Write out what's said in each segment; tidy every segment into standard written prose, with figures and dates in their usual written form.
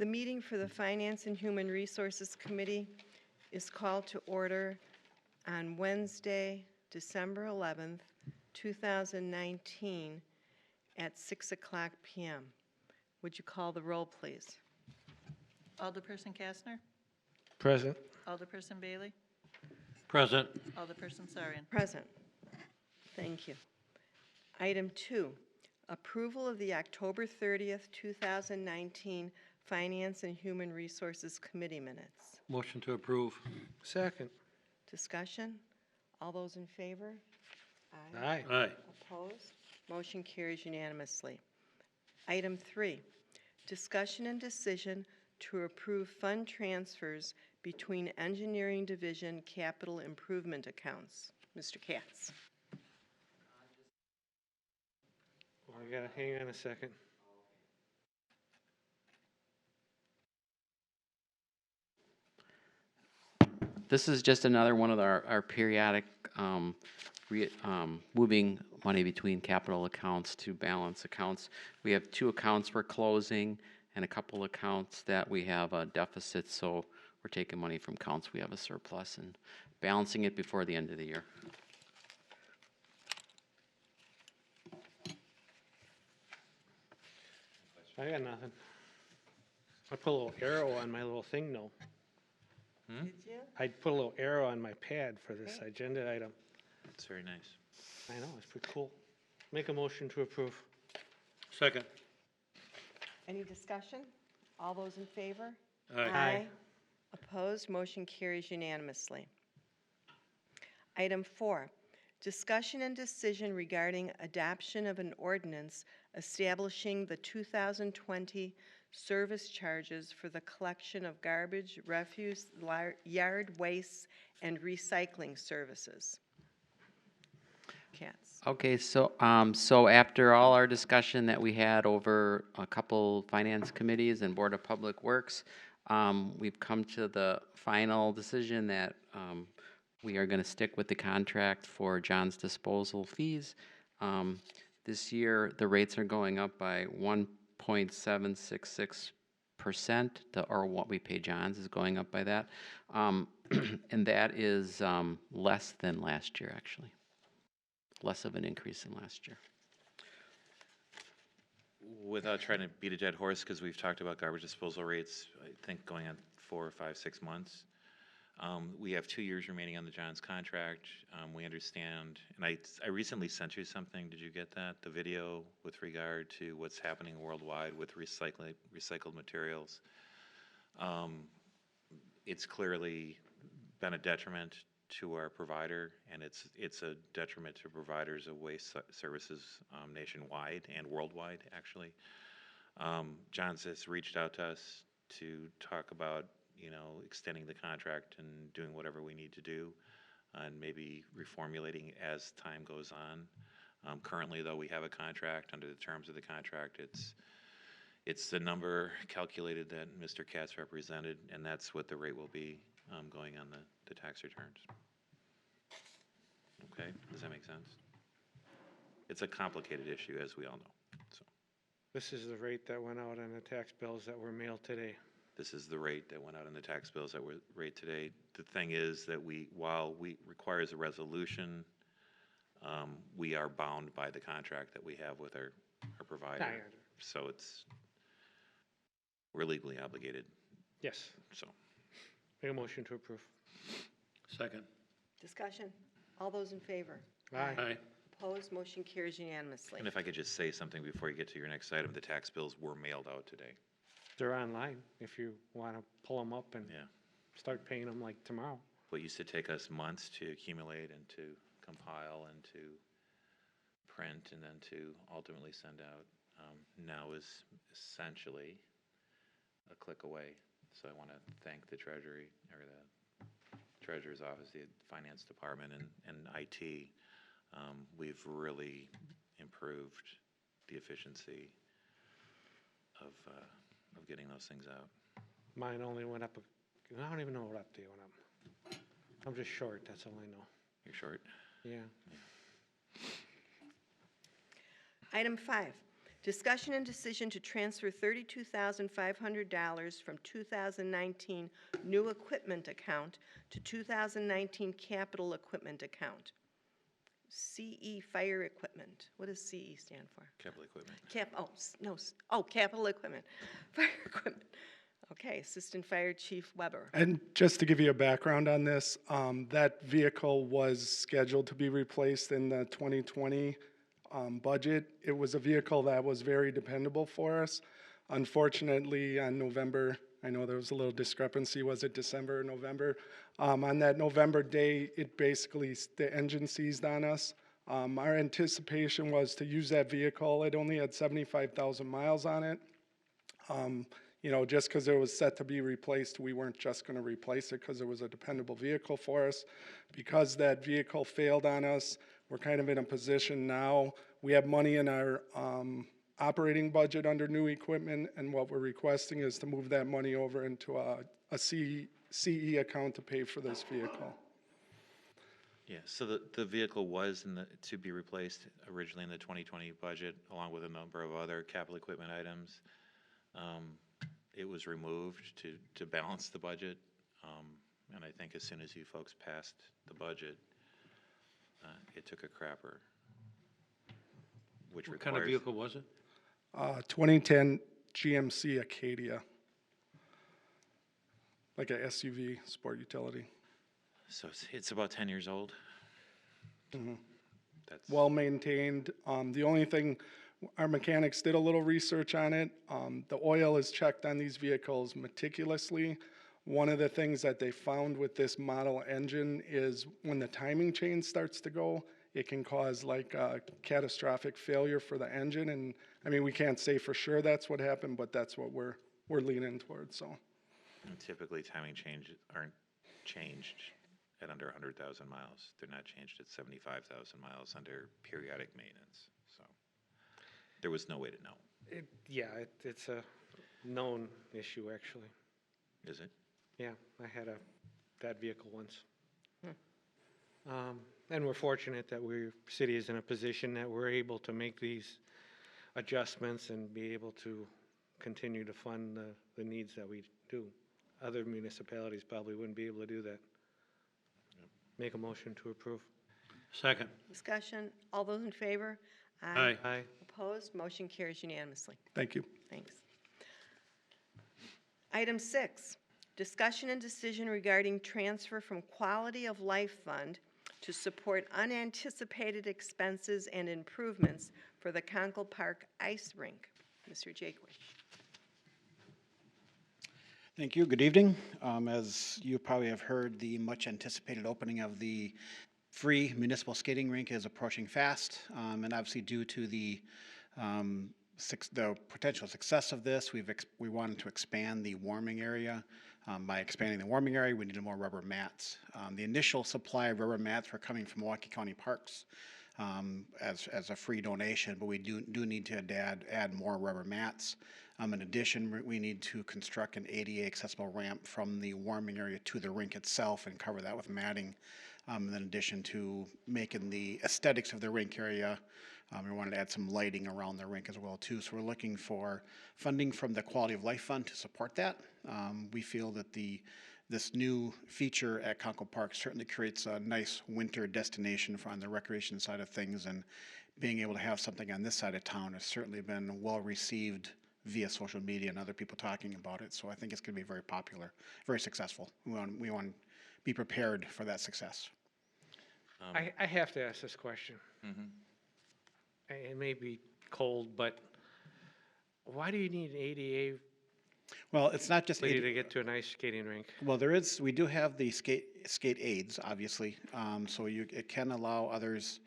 The meeting for the Finance and Human Resources Committee is called to order on Wednesday, December 11th, 2019, at 6:00 p.m. Would you call the roll, please? Alderperson Kastner? Present. Alderperson Bailey? Present. Alderperson Sarian? Present. Thank you. Item 2, approval of the October 30th, 2019 Finance and Human Resources Committee minutes. Motion to approve. Second. Discussion? All those in favor? Aye. Aye. Opposed? Motion carries unanimously. Item 3, discussion and decision to approve fund transfers between Engineering Division capital improvement accounts. Mr. Katz. Well, I gotta hang on a second. This is just another one of our periodic moving money between capital accounts to balance accounts. We have 2 accounts we're closing and a couple accounts that we have a deficit, so we're taking money from accounts we have a surplus and balancing it before the end of the year. I got nothing. I put a little arrow on my little thing, though. Did you? I put a little arrow on my pad for this agenda item. That's very nice. I know, it's pretty cool. Make a motion to approve. Second. Any discussion? All those in favor? Aye. Opposed? Motion carries unanimously. Item 4, discussion and decision regarding adoption of an ordinance establishing the 2020 service charges for the collection of garbage, refuse, yard waste, and recycling services. Katz. Okay, so after all our discussion that we had over a couple finance committees and Board of Public Works, we've come to the final decision that we are going to stick with the contract for John's disposal fees. This year, the rates are going up by 1.766%, or what we pay John's is going up by that, and that is less than last year, actually. Less of an increase than last year. Without trying to beat a dead horse, because we've talked about garbage disposal rates, I think going on 4 or 5, 6 months. We have 2 years remaining on the Johns contract. We understand, and I recently sent you something. Did you get that? The video with regard to what's happening worldwide with recycled materials. It's clearly been a detriment to our provider, and it's a detriment to providers of waste services nationwide and worldwide, actually. Johns has reached out to us to talk about, extending the contract and doing whatever we need to do, and maybe reformulating as time goes on. Currently, though, we have a contract. Under the terms of the contract, it's the number calculated that Mr. Katz represented, and that's what the rate will be going on the tax returns. Okay, does that make sense? It's a complicated issue, as we all know. So This is the rate that went out on the tax bills that were mailed today. this is the rate that went out in the tax bills that were rate today. The thing is that while we requires a resolution, we are bound by the contract that we have with our provider. Aye. So we're legally obligated, Yes. so. Make a motion to approve. Second. Discussion? All those in favor? Aye. Aye. Opposed? Motion carries unanimously. And if I could just say something before you get to your next item, the tax bills were mailed out today. They're online if you want to pull them up and Yeah. start paying them like tomorrow. What used to take us months to accumulate and to compile and to print and then to ultimately send out, now is essentially a click away. So I want to thank the Treasury, or the Treasurer's Office, the Finance Department, and IT. We've really improved the efficiency of getting those things out. Mine only went up, I don't even know what up they went up. I'm just short, that's all I know. You're short. Yeah. Item 5, Discussion and decision to transfer $32,500 from 2019 new equipment account to 2019 capital equipment account. CE Fire Equipment. What does CE stand for? Capital equipment. Capital Equipment. Fire Equipment. Okay, Assistant Fire Chief Weber. And just to give you a background on this, that vehicle was scheduled to be replaced in the 2020 budget. It was a vehicle that was very dependable for us. Unfortunately, on November, I know there was a little discrepancy, was it December or November? On that November day, it basically, the engine seized on us. Our anticipation was to use that vehicle. It only had 75,000 miles on it. You know, just because it was set to be replaced, we weren't just going to replace it because it was a dependable vehicle for us. Because that vehicle failed on us, we're kind of in a position now. We have money in our operating budget under new equipment, and what we're requesting is to move that money over into a CE account to pay for this vehicle. Yeah, so the vehicle was to be replaced originally in the 2020 budget, along with a number of other capital equipment items. It was removed to balance the budget, and I think as soon as you folks passed the budget, it took a crapper, which What kind of requires, vehicle was it? 2010 GMC Acadia, like a SUV, sport utility. so it's about 10 years old. That's Well maintained. The only thing, our mechanics did a little research on it. The oil is checked on these vehicles meticulously. One of the things that they found with this model engine is when the timing chain starts to go, it can cause like a catastrophic failure for the engine. And I mean, we can't say for sure that's what happened, but that's what we're leaning towards. So and typically timing changes aren't changed at under 100,000 miles. They're not changed at 75,000 miles under periodic maintenance. So there was no way to know. It's a known issue, actually. Is it? Yeah, I had that vehicle once. And we're fortunate that city is in a position that we're able to make these adjustments and be able to continue to fund the needs that we do. Other municipalities probably wouldn't be able to do that. Make a motion to approve. Second. Discussion. All those in favor? Aye. Aye. Opposed? Motion carries unanimously. thank you. Thanks. Item 6, discussion and decision regarding transfer from Quality of Life Fund to support unanticipated expenses and improvements for the Conkle Park Ice Rink. Mr. Jakewich. Thank you. Good evening. As you probably have heard, the much anticipated opening of the free municipal skating rink is approaching fast, and obviously due to the potential success of this, we wanted to expand the warming area. By expanding the warming area, we needed more rubber mats. The initial supply of rubber mats were coming from Milwaukee County Parks as a free donation, but we do need to add more rubber mats. In addition, we need to construct an ADA accessible ramp from the warming area to the rink itself and cover that with matting. In addition to making the aesthetics of the rink area, we wanted to add some lighting around the rink as well too. So we're looking for funding from the Quality of Life Fund to support that. We feel that this new feature at Conkle Park certainly creates a nice winter destination on the recreation side of things, and being able to have something on this side of town has certainly been well received via social media and other people talking about it. So I think it's going to be very popular, very successful. We want to be prepared for that success. I have to ask this question. It may be cold, but why do you need an ADA Well, it's not just ability to get to an ice skating rink? Well, we do have the skate aids, obviously, so it can allow others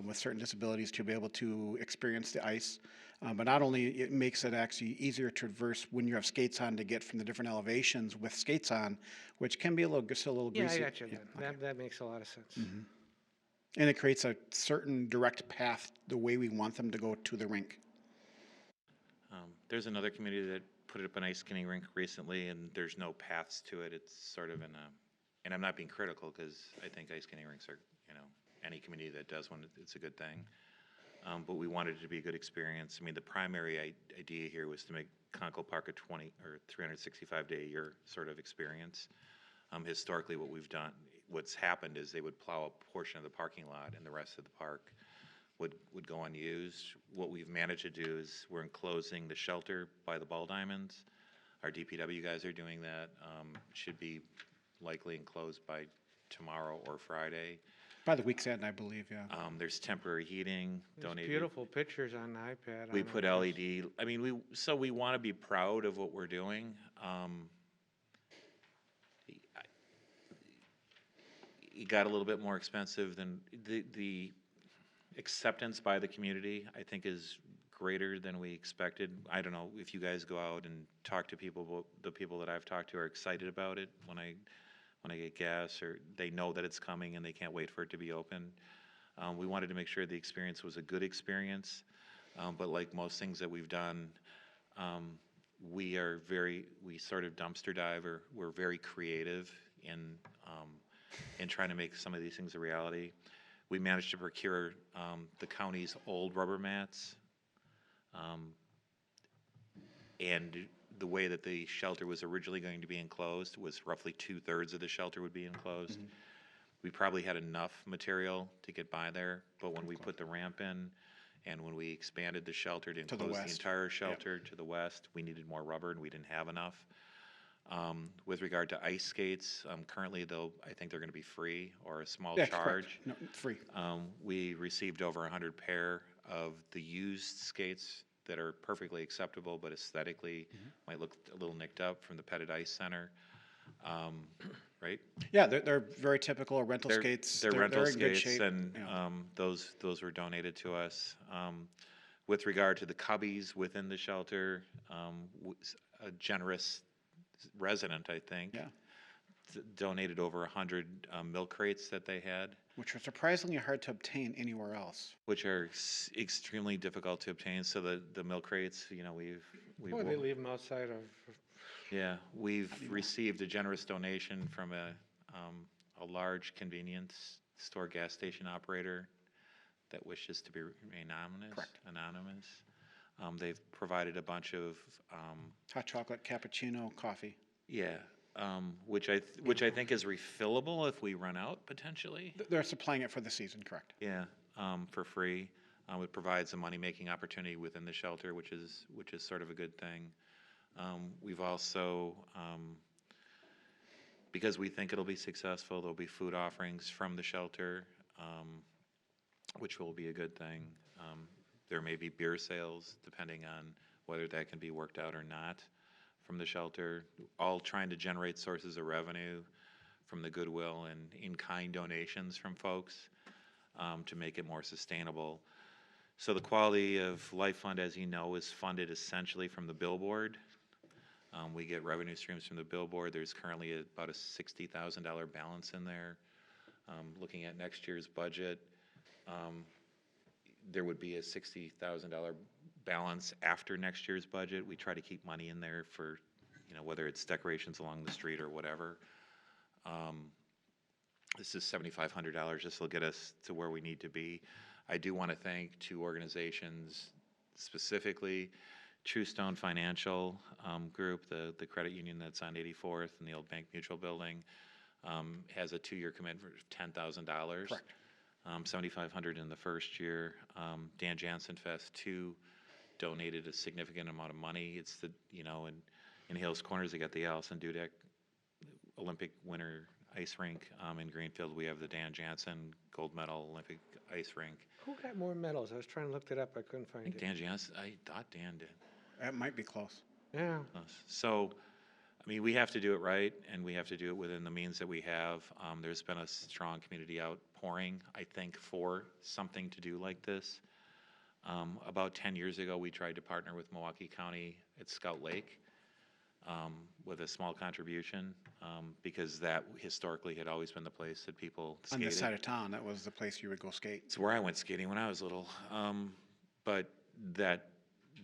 with certain disabilities to be able to experience the ice. But not only it makes it actually easier to traverse when you have skates on to get from the different elevations with skates on, which can be still a little Yeah, greasy. I got you then. Okay. That makes a lot of sense. And it creates a certain direct path the way we want them to go to the rink. There's another community that put up an ice skating rink recently, and there's no paths to it. It's sort of and I'm not being critical because I think ice skating rinks are, any community that does one, it's a good thing. but we wanted it to be a good experience. I mean, the primary idea here was to make Conkle Park a 20 or 365-day-a-year sort of experience. Historically, what's happened is they would plow a portion of the parking lot and the rest of the park would go unused. What we've managed to do is we're enclosing the shelter by the ball diamonds. Our DPW guys are doing that. Should be likely enclosed by tomorrow or Friday. By the week's end, I believe, yeah. There's temporary heating There's donated. beautiful pictures on the iPad. We on put our- LED, I mean, we want to be proud of what we're doing. It got a little bit more expensive than, the acceptance by the community, I think, is greater than we expected. I don't know if you guys go out and talk to people, but the people that I've talked to are excited about it when I get gas, or they know that it's coming and they can't wait for it to be open. We wanted to make sure the experience was a good experience, but like most things that we've done, we sort of dumpster dive, or we're very creative in trying to make some of these things a reality. We managed to procure the county's old rubber mats, and the way that the shelter was originally going to be enclosed was roughly 2/3 of the shelter would be enclosed. We probably had enough material to get by there, but when we put the ramp in and when we expanded the shelter to To the enclose the west. entire shelter to the west, we needed more rubber and we didn't have enough. With regard to ice skates, currently I think they're going to be free or a small Yeah, correct. charge. No, free. We received over 100 pair of the used skates that are perfectly acceptable, but aesthetically might look a little nicked up from the Pettit Ice Center, right? Yeah, they're very typical rental skates. They're rental in good skates, shape. and Yeah. those were donated to us. With regard to the cubbies within the shelter, a generous resident, I think, Yeah. donated over 100 milk crates that they had, Which are surprisingly hard to obtain anywhere else. which are extremely difficult to obtain. So the milk crates, we've Boy, they leave them outside of, yeah, we've received a generous donation from a large convenience store gas station operator that wishes to remain anonymous. Correct. Anonymous. They've provided a bunch of, Hot chocolate, cappuccino, coffee. yeah, which I think is refillable if we run out potentially. They're supplying it for the season, correct? Yeah, for free. It provides a money-making opportunity within the shelter, which is sort of a good thing. We've also, because we think it'll be successful, there'll be food offerings from the shelter, which will be a good thing. There may be beer sales, depending on whether that can be worked out or not from the shelter, all trying to generate sources of revenue from the goodwill and in-kind donations from folks to make it more sustainable. So the Quality of Life Fund, as you know, is funded essentially from the billboard. We get revenue streams from the billboard. There's currently about a $60,000 balance in there. Looking at next year's budget, there would be a $60,000 balance after next year's budget. We try to keep money in there for, whether it's decorations along the street or whatever. This is $7,500. This will get us to where we need to be. I do want to thank two organizations specifically. True Stone Financial Group, the credit union that's on 84th in the old Bank Mutual Building, has a 2-year commitment for $10,000. Correct. $7,500 in the first year. Dan Jansen Fest 2 donated a significant amount of money. It's the, in Hales Corners, they got the Allison Dudek Olympic winter ice rink. In Greenfield, we have the Dan Jansen gold medal Olympic ice rink. who got more medals? I was trying to look it up, I couldn't I find think it. Dan Jansen, I thought Dan did. That might be close. Yeah, So, we have to do it right, and we have to do it within the means that we have. There's been a strong community outpouring, I think, for something to do like this. About 10 years ago, we tried to partner with Milwaukee County at Scout Lake with a small contribution, because that historically had always been the place that people On this skated. side of town, that was the place you would go skate. It's where I went skating when I was little, but that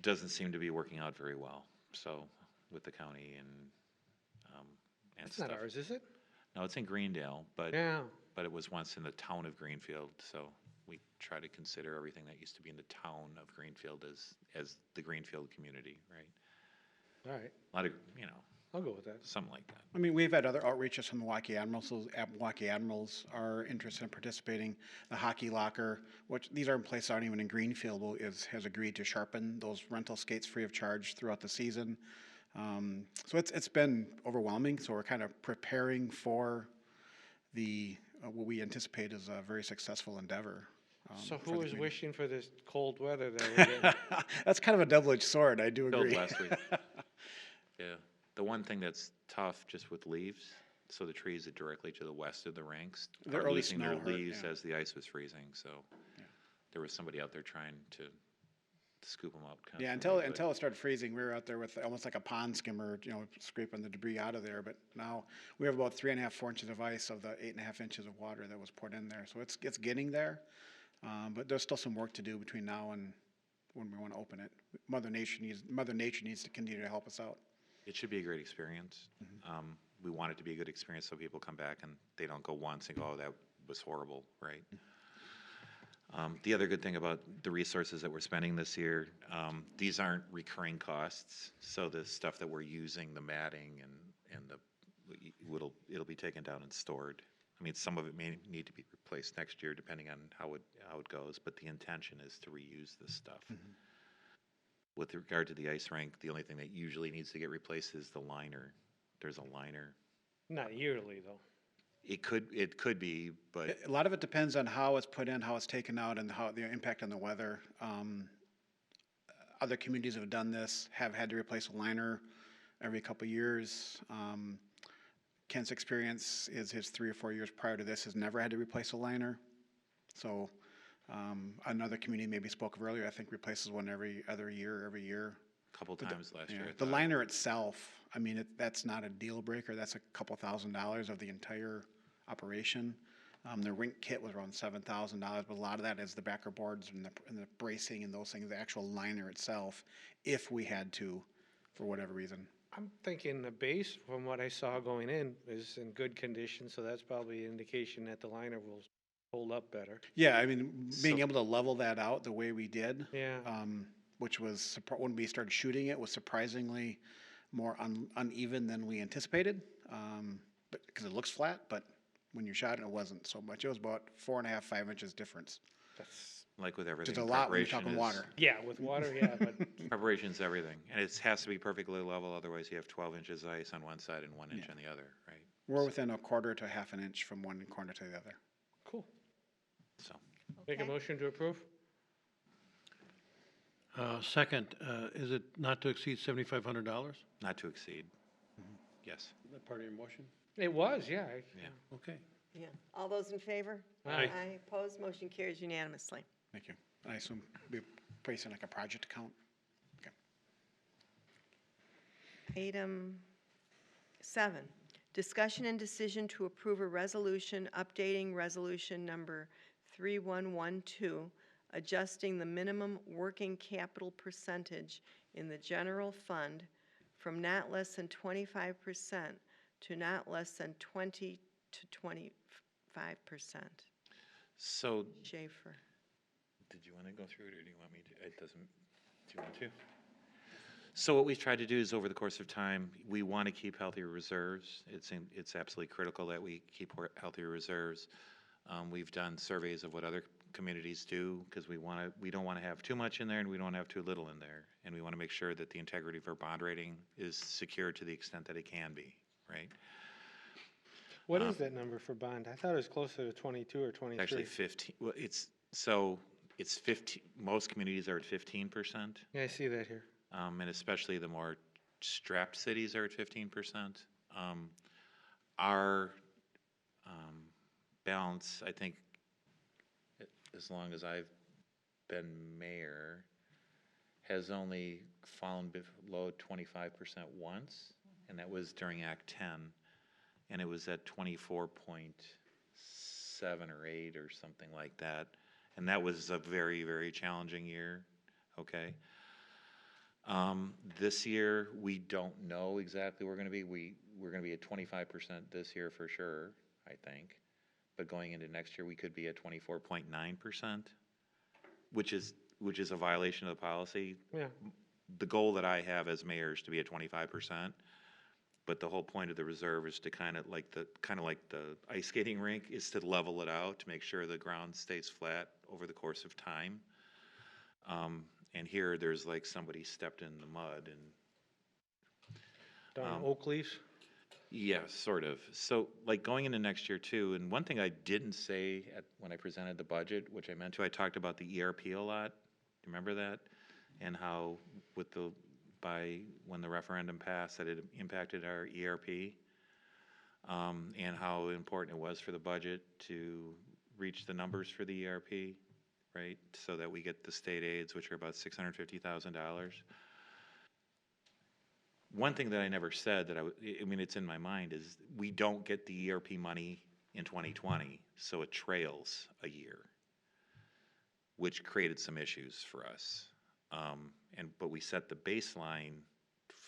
doesn't seem to be working out very well. So with the county and it's stuff. not ours, is it? No, it's in Greendale, but Yeah, it was once in the town of Greenfield. So we try to consider everything that used to be in the town of Greenfield as the Greenfield community, right? All right, A lot of, you know, I'll go with that. something like that. I mean, we've had other outreaches from Milwaukee Admirals. Those Milwaukee Admirals are interested in participating. The Hockey Locker, which these are in places aren't even in Greenfield, has agreed to sharpen those rental skates free of charge throughout the season. So it's been overwhelming. So we're kind of preparing for the what we anticipate is a very successful endeavor. So for who the is community. wishing for this cold weather that we're getting? That's kind of a double-edged sword. I do Filled agree. last week. Yeah. The one thing that's tough just with leaves, so the trees that directly to the west of the ranks The are early losing their snow hurt, leaves yeah. as the ice was freezing, so there was somebody out there trying to scoop them out constantly. Yeah, until it started freezing, we were out there with almost like a pond skimmer, scraping the debris out of there. But now we have about 3.5, 4 inches of ice of the 8.5 inches of water that was poured in there. So it's getting there, but there's still some work to do between now and when we want to open it. Mother Nature needs to continue to help us out. It should be a great experience. We want it to be a good experience so people come back and they don't go once and go, oh, that was horrible, right? The other good thing about the resources that we're spending this year, these aren't recurring costs. So the stuff that we're using, the matting and it'll be taken down and stored. I mean, some of it may need to be replaced next year depending on how it goes, but the intention is to reuse this stuff. With regard to the ice rink, the only thing that usually needs to get replaced is the liner. There's a liner. Not yearly, though. It could be, but A lot of it depends on how it's put in, how it's taken out, and how the impact on the weather. Other communities that have done this have had to replace a liner every couple of years. Kent's experience is his 3 or 4 years prior to this has never had to replace a liner. So another community maybe spoke of earlier, I think replaces one every other year, every year. a couple times last year. I The thought. liner itself, I mean, that's not a deal breaker. That's a couple $1,000s of the entire operation. The rink kit was around $7,000, but a lot of that is the backer boards and the bracing and those things, the actual liner itself, if we had to, for whatever reason. I'm thinking the base, from what I saw going in, is in good condition, so that's probably an indication that the liner will hold up better. Yeah, I mean, being So- able to level that out the way we did, Yeah, which was, when we started shooting it, was surprisingly more uneven than we anticipated, but because it looks flat, but when you shot it, it wasn't so much. It was about 4.5, 5 inches difference. that's, Like with everything, Just a lot when you're preparation talking water. yeah, with water, yeah, but Preparation's everything, and it has to be perfectly level. Otherwise, you have 12 inches of ice on one side and 1 inch on the other, right? We're within a quarter to half an inch from one corner to the other. cool. So Make a Okay. motion to approve? Second, is it not to exceed $7,500? not to exceed. Yes. Is that part of your motion? It was, yeah. Yeah. Okay. Yeah. All those in favor? Aye. Aye. Opposed? Motion carries unanimously. Thank you. I assume we place in like a project account? Okay. Item 7, discussion and decision to approve a resolution updating resolution number 3112, adjusting the minimum working capital percentage in the general fund from not less than 25% to not less than 20 to 25%. So Schaefer. did you want to go through it, or do you want me to? It doesn't. Do you want to? So what we've tried to do is, over the course of time, we want to keep healthier reserves. It's absolutely critical that we keep healthier reserves. We've done surveys of what other communities do because we don't want to have too much in there, and we don't want to have too little in there, and we want to make sure that the integrity of our bond rating is secure to the extent that it can be, right? What is that number for bond? I thought it was closer to 22 or 23. Actually, 15. Well, it's 15. Most communities are at 15%. Yeah, I see that here. And especially the more strapped cities are at 15%. Our balance, I think, as long as I've been mayor, has only fallen below 25% once, and that was during Act 10, and it was at 24.7 or 8 or something like that, and that was a very, very challenging year. Okay. This year, we don't know exactly where we're going to be. We're going to be at 25% this year for sure, I think. but going into next year, we could be at 24.9%, which is a violation of the policy. Yeah, The goal that I have as mayor is to be at 25%, but the whole point of the reserve is to kind of like the ice skating rink, is to level it out, to make sure the ground stays flat over the course of time. And here, there's like somebody stepped in the mud and, down Oak Leaves. yeah, sort of. So, like, going into next year too, and one thing I didn't say when I presented the budget, which I meant to, I talked about the ERP a lot. Do you remember that? And how when the referendum passed, that it impacted our ERP, and how important it was for the budget to reach the numbers for the ERP, right? So that we get the state aids, which are about $650,000. One thing that I never said that I mean, it's in my mind, is we don't get the ERP money in 2020, so it trails a year, which created some issues for us. But we set the baseline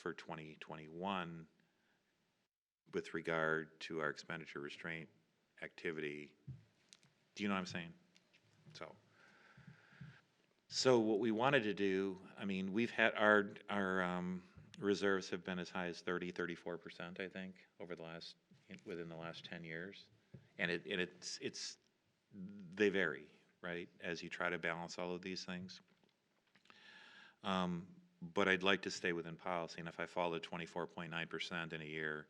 for 2021 with regard to our expenditure restraint activity. Do you know what I'm saying? So what we wanted to do, I mean, we've had our reserves have been as high as 34%, I think, within the last 10 years. And they vary, right, as you try to balance all of these things. But I'd like to stay within policy, and if I fall to 24.9% in a year,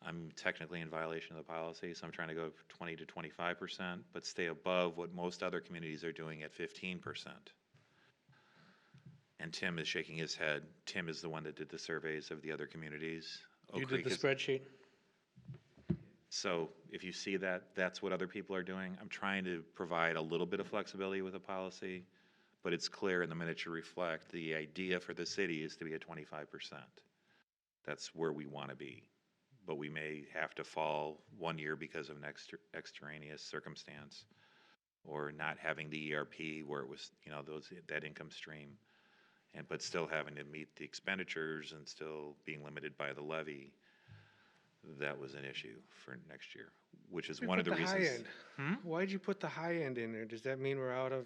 I'm technically in violation of the policy, so I'm trying to go 20 to 25%, but stay above what most other communities are doing at 15%. And Tim is shaking his head. Tim is the one that did the surveys of the other communities. You did the spreadsheet? So if you see that, that's what other people are doing. I'm trying to provide a little bit of flexibility with the policy, but it's clear in the minutes you reflect, the idea for the city is to be at 25%. That's where we want to be. But we may have to fall one year because of an extraneous circumstance, or not having the ERP where it was, that income stream, but still having to meet the expenditures and still being limited by the levy. That was an issue for next year, which is one of the reasons. High end. Why'd you put the high end in there? Does that mean we're out of,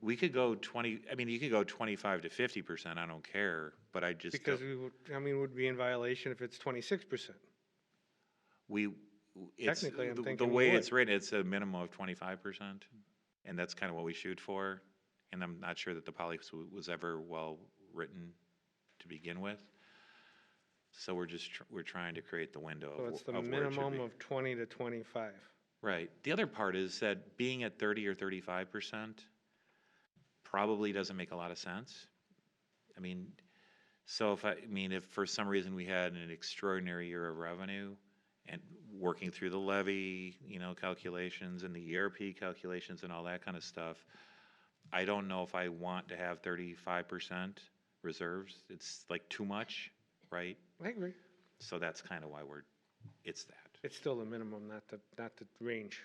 We could go 20, I mean, you could go 25 to 50%, I don't care, but I just. because would be in violation if it's 26%. Technically, I'm thinking the we way would. it's written, it's a minimum of 25%, and that's kind of what we shoot for. And I'm not sure that the policy was ever well written to begin with. So we're trying to create the window So it's the of where it should minimum be. of 20 to 25. Right. The other part is that being at 30 or 35% probably doesn't make a lot of sense. I mean, so if for some reason we had an extraordinary year of revenue and working through the levy, calculations and the ERP calculations and all that kind of stuff, I don't know if I want to have 35% reserves. It's like too much, right? I agree. So that's kind of why it's that. It's still the minimum, not the range,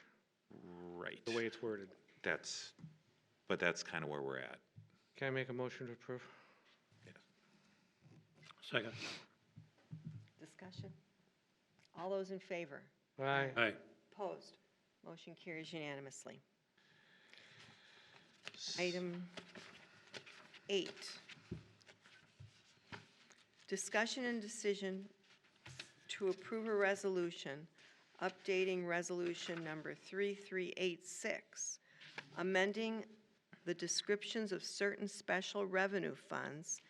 Right. the way it's worded. But that's kind of where we're at. Can I make a motion to approve? Second. Discussion? All those in favor? Aye. Aye. Opposed? Motion carries unanimously. Item 8. Discussion and decision to approve a resolution updating resolution number 3386, amending the descriptions of certain special revenue funds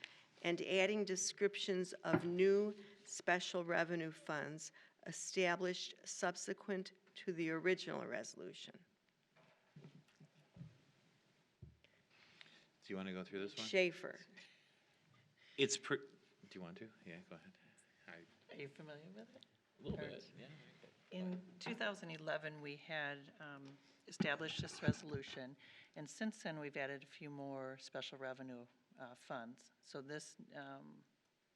and adding descriptions of new special revenue funds established subsequent to the original resolution. Do you want to go through this one? Schaefer. Do you want to? Yeah, go ahead. Are you familiar with it? A little Or- bit, yeah. In 2011, we had established this resolution, and since then, we've added a few more special revenue funds. So this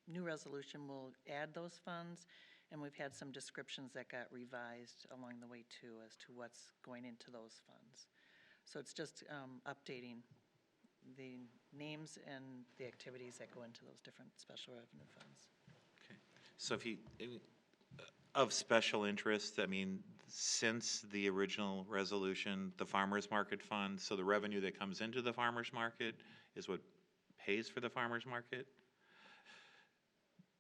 new resolution will add those funds, and we've had some descriptions that got revised along the way too as to what's going into those funds. So it's just updating the names and the activities that go into those different special revenue funds. Okay. So Of special interest, I mean, since the original resolution, the farmer's market fund, so the revenue that comes into the farmer's market is what pays for the farmer's market.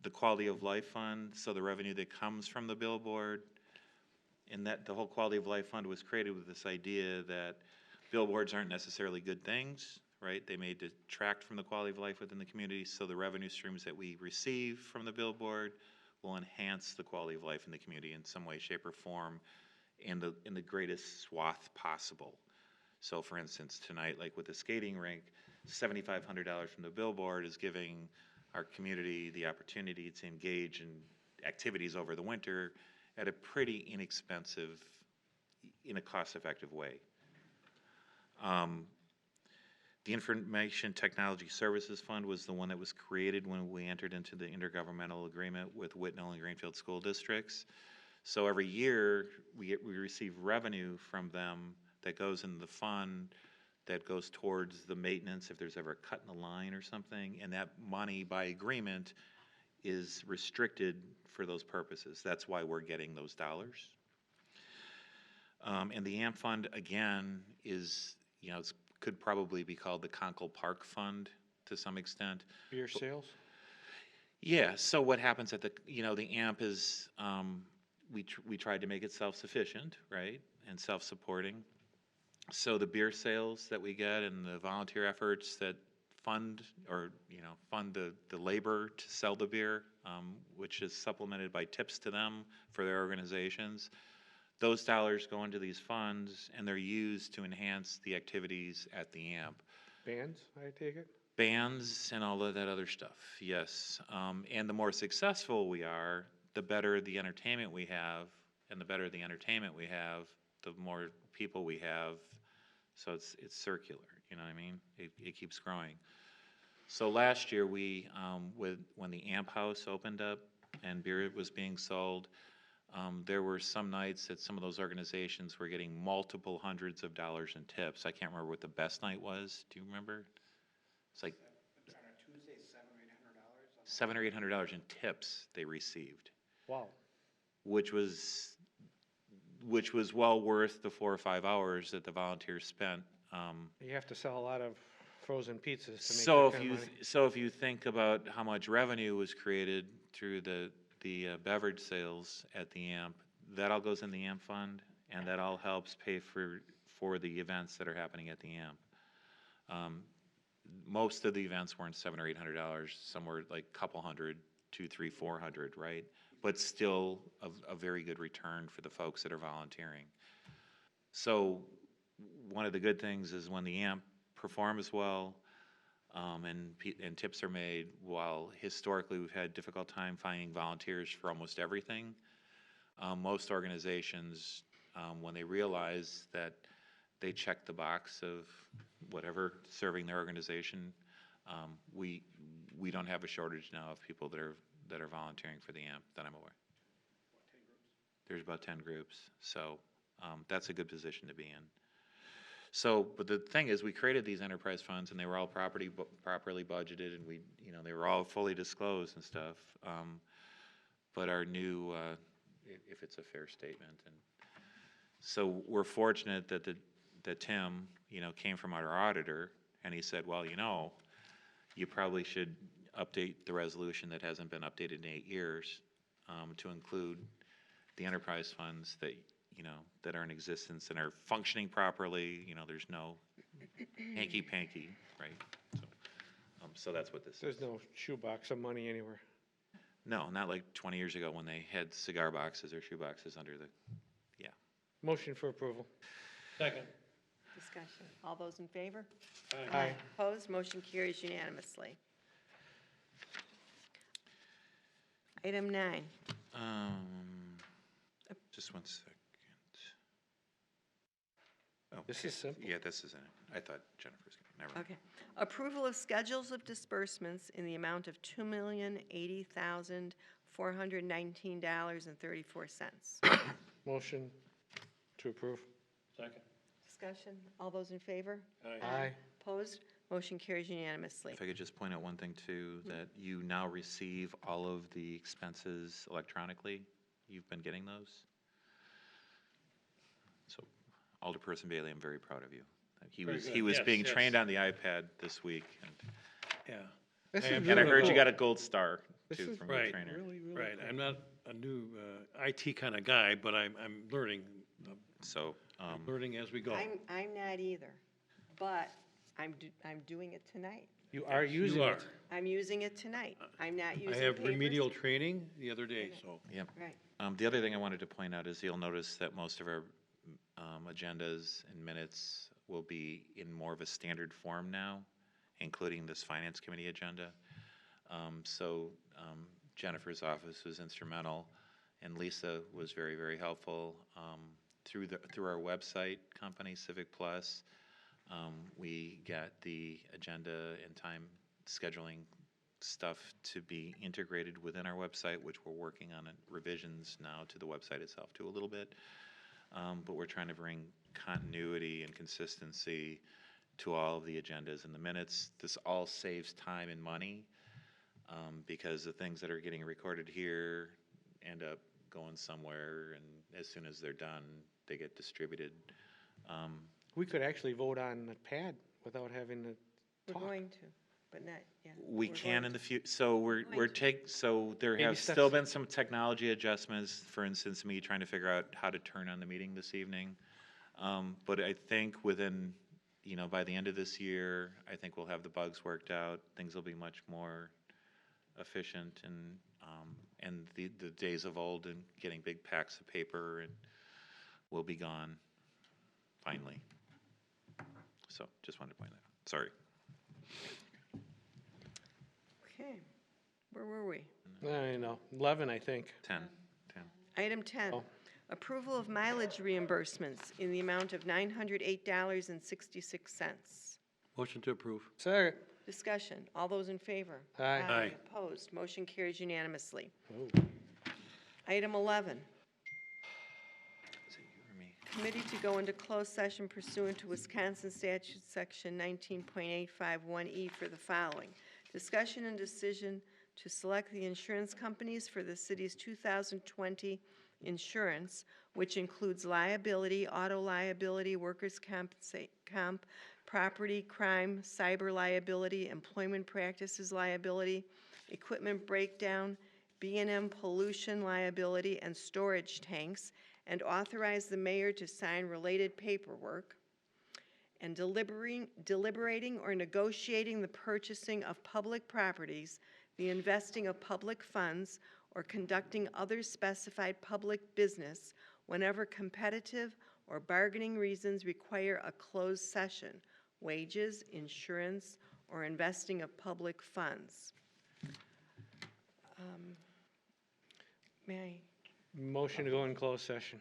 The quality of life fund, so the revenue that comes from the billboard, and that the whole quality of life fund was created with this idea that billboards aren't necessarily good things, right? They may detract from the quality of life within the community, so the revenue streams that we receive from the billboard will enhance the quality of life in the community in some way, shape, or form in the greatest swath possible. So for instance, tonight, like with the skating rink, $7,500 from the billboard is giving our community the opportunity to engage in activities over the winter at a pretty inexpensive, in a cost-effective way. The Information Technology Services Fund was the one that was created when we entered into the intergovernmental agreement with Whitnall and Greenfield school districts. So every year, we receive revenue from them that goes in the fund that goes towards the maintenance if there's ever a cut in the line or something, and that money, by agreement, is restricted for those purposes. That's why we're getting those dollars. And the AMP fund, again, is, you know, it's could probably be called the Conkle Park Fund to some extent. Beer sales? Yeah, so what happens at the, you know, the AMP is, we tried to make it self-sufficient, right, and self-supporting. So the beer sales that we get and the volunteer efforts that fund, or, you know, fund the labor to sell the beer, which is supplemented by tips to them for their organizations, those dollars go into these funds and they're used to enhance the activities at the AMP. Bands, I take it? Bands and all of that other stuff, yes. And the more successful we are, the better the entertainment we have, and the better the entertainment we have, the more people we have. So it's circular, you know what I mean? It keeps growing. So last year when the AMP House opened up and beer was being sold, there were some nights that some of those organizations were getting multiple hundreds of dollars in tips. I can't remember what the best night was. Do you remember? It's like On a Tuesday, $700 or $800 in tips they received, Wow. which was well worth the 4 or 5 hours that the volunteers spent. You have to sell a lot of frozen pizzas to make So that kind of money. if you think about how much revenue was created through the beverage sales at the AMP, that all goes in the AMP fund, and that all helps pay for the events that are happening at the AMP. Most of the events weren't $700 or $800. Some were like a couple hundred, $200, $300, $400, right? But still a very good return for the folks that are volunteering. So one of the good things is when the AMP performs well, and tips are made, while historically we've had a difficult time finding volunteers for almost everything, most organizations, when they realize that they check the box of whatever serving their organization, we don't have a shortage now of people that are volunteering for the AMP that I'm aware. There's about 10 groups, so that's a good position to be in. So, but the thing is, we created these enterprise funds, and they were all properly budgeted, and they were all fully disclosed and stuff. But our new, if it's a fair statement, and so we're fortunate that Tim, came from our auditor, and he said, well, you probably should update the resolution that hasn't been updated in 8 years to include the enterprise funds that are in existence and are functioning properly. There's no hanky-panky, right? So that's what this is. There's no shoebox of money anywhere. No, not like 20 years ago when they had cigar boxes or shoe boxes under the, yeah. Motion for approval. Second. Discussion. All those in favor? Aye. Opposed? Motion carries unanimously. Item 9. Just 1 second. Oh, This is simple. yeah, this is it. I thought Jennifer's going to, never mind. Okay. Approval of schedules of disbursements in the amount of $2,080,419.34. Motion to approve. Second. Discussion. All those in favor? Aye. Opposed? Motion carries unanimously. If I could just point out one thing too, that you now receive all of the expenses electronically. you've been getting those. So Alderperson Bailey, I'm very proud of you. Very good. He was Yes, being yes. trained on the iPad this week, and Yeah. This I is am- and I really heard you cool. got a gold star, This too, is from your Right. trainer. Really, really Right, cool. I'm not a new IT kind of guy, but I'm So, learning as we go. I'm not either, but I'm doing it tonight. You are using You it. are. I'm using it tonight. I'm not I using have papers. remedial training the other day, so. yep. Right. The other thing I wanted to point out is you'll notice that most of our agendas and minutes will be in more of a standard form now, including this Finance Committee agenda. So Jennifer's office was instrumental, and Lisa was very, very helpful. Through our website company, Civic Plus, we got the agenda and time scheduling stuff to be integrated within our website, which we're working on revisions now to the website itself too a little bit. But we're trying to bring continuity and consistency to all of the agendas and the minutes. This all saves time and money, because the things that are getting recorded here end up going somewhere, and as soon as they're done, they get distributed. We could actually vote on the pad without having to We're talk. going to, but not yet. We We're can going in the to. future, so so there Baby have steps. still been some technology adjustments, for instance, me trying to figure out how to turn on the meeting this evening. But I think within, by the end of this year, I think we'll have the bugs worked out. Things will be much more efficient, and the days of old and getting big packs of paper and will be gone, finally. So, just wanted to point that out. Sorry. Okay. Where were we? I know, 11, I think. 10. Item 10, Oh. approval of mileage reimbursements in the amount of $908.66. Motion to approve. Second. Discussion. All those in favor? Aye. Aye. Opposed? Motion carries unanimously. Oh. Item 11, Is it you or me? committee to go into closed session pursuant to Wisconsin statute section 19.851E for the following: discussion and decision to select the insurance companies for the city's 2020 insurance, which includes liability, auto liability, workers' comp, property, crime, cyber liability, employment practices liability, equipment breakdown, B&M pollution liability, and storage tanks, and authorize the mayor to sign related paperwork, and deliberating or negotiating the purchasing of public properties, the investing of public funds, or conducting other specified public business whenever competitive or bargaining reasons require a closed session, wages, insurance, or investing of public funds. May I, Motion to go in closed session.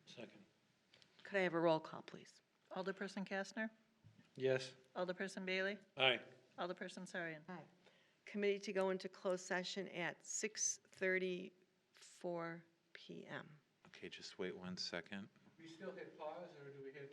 Second. could I have a roll call, please? Alderperson Kastner? Yes. Alderperson Bailey? Aye. Alderperson Sarian? Aye. Committee to go into closed session at 6:34 p.m. Okay, just wait 1 second. We still hit pause, or do we hit?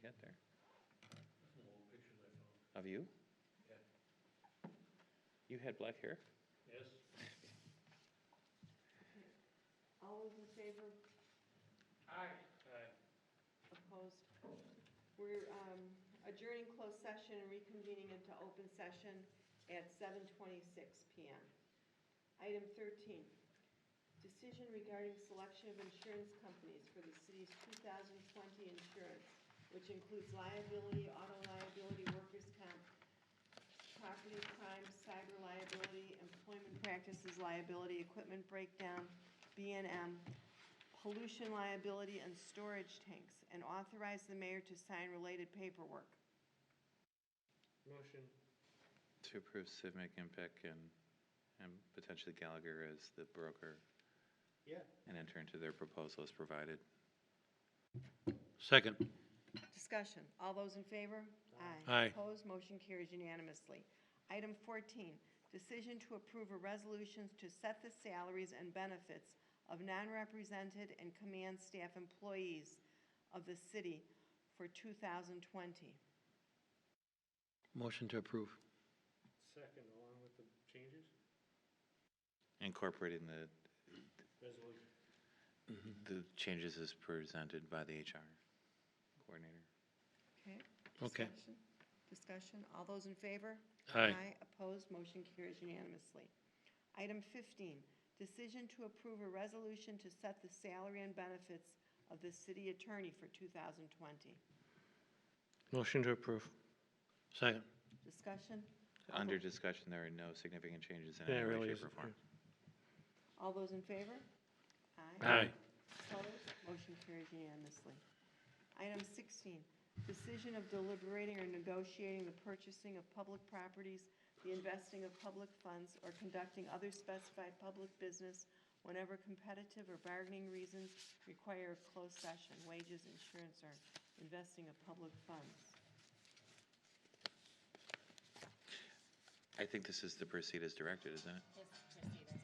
get there. Of you? You had black hair? Yes. All those in favor? Aye. Opposed? We're adjourning closed session and reconvening into open session at 7:26 PM. Item 13, decision regarding selection of insurance companies for the city's 2020 insurance, which includes liability, auto liability, workers' comp, property crime, cyber liability, employment practices liability, equipment breakdown, B&M, pollution liability, and storage tanks, and authorize the mayor to sign related paperwork. Motion. To approve Civic Impact and potentially Gallagher as the broker Yeah. and enter into their proposal as provided. Second. Discussion. All those in favor? Aye. Opposed? Motion carries unanimously. Item 14, decision to approve a resolution to set the salaries and benefits of non-represented and command staff employees of the city for 2020. Motion to approve. Second, along with the changes? Incorporating the Resolution. the changes as presented by the HR coordinator. Okay? Okay. Discussion. All those in favor? Aye. Opposed? Motion carries unanimously. Item 15, decision to approve a resolution to set the salary and benefits of the city attorney for 2020. Motion to approve. Second. Discussion. Under discussion, there are no significant changes in Yeah, any it way, really shape, or isn't, form. All those in favor? Aye. Opposed? Motion carries unanimously. Item 16, decision of deliberating or negotiating the purchasing of public properties, the investing of public funds, or conducting other specified public business whenever competitive or bargaining reasons require a closed session, wages, insurance, or investing of public funds. I think this is to proceed as directed, isn't it?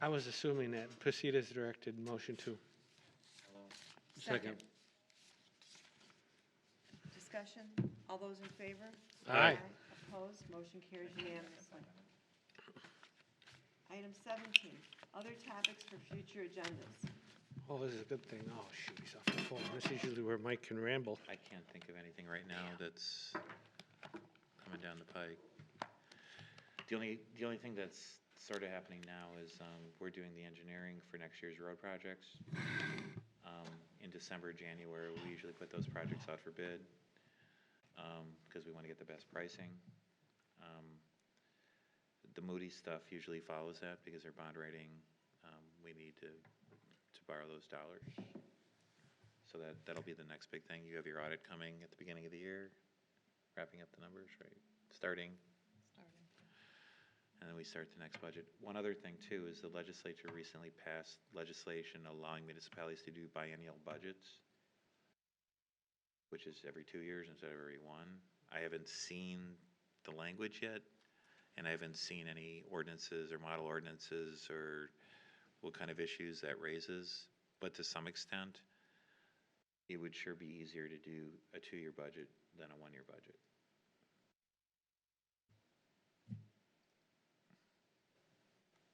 I was assuming that proceed as directed, motion to. Second. Discussion? All those in favor? Aye. Opposed? Motion carries unanimously. Item 17, other topics for future agendas. Oh, this is a good thing. Oh, shoot, he's off the phone. This is usually where Mike can ramble. I can't think of anything right now that's coming down the pike. The only thing that's sort of happening now is we're doing the engineering for next year's road projects. In December, January, we usually put those projects out for bid because we want to get the best pricing. The Moody's stuff usually follows that because their bond rating, we need to borrow those dollars. So that'll be the next big thing. You have your audit coming at the beginning of the year, wrapping up the numbers, right? Starting. And then we start the next budget. One other thing too is the legislature recently passed legislation allowing municipalities to do biennial budgets, which is every 2 years instead of every one. I haven't seen the language yet, and I haven't seen any ordinances or model ordinances or what kind of issues that raises. But to some extent, it would sure be easier to do a 2-year budget than a 1-year budget.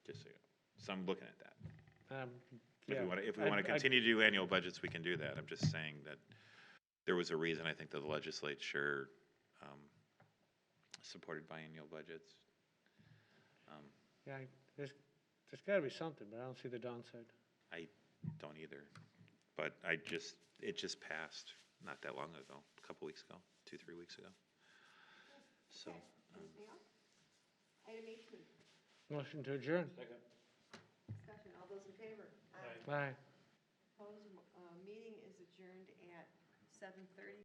Just so you know. So I'm looking at that. If we want to continue to do annual budgets, we can do that. I'm just saying that there was a reason I think that the legislature supported biennial budgets. Yeah, there's got to be something, but I don't see the downside. I don't either, but it just passed not that long ago, a couple weeks ago, 2-3 weeks ago. So. Anything else? Item 18, Motion to adjourn. discussion. All those in favor? Aye. Opposed? Meeting is adjourned at 7:30.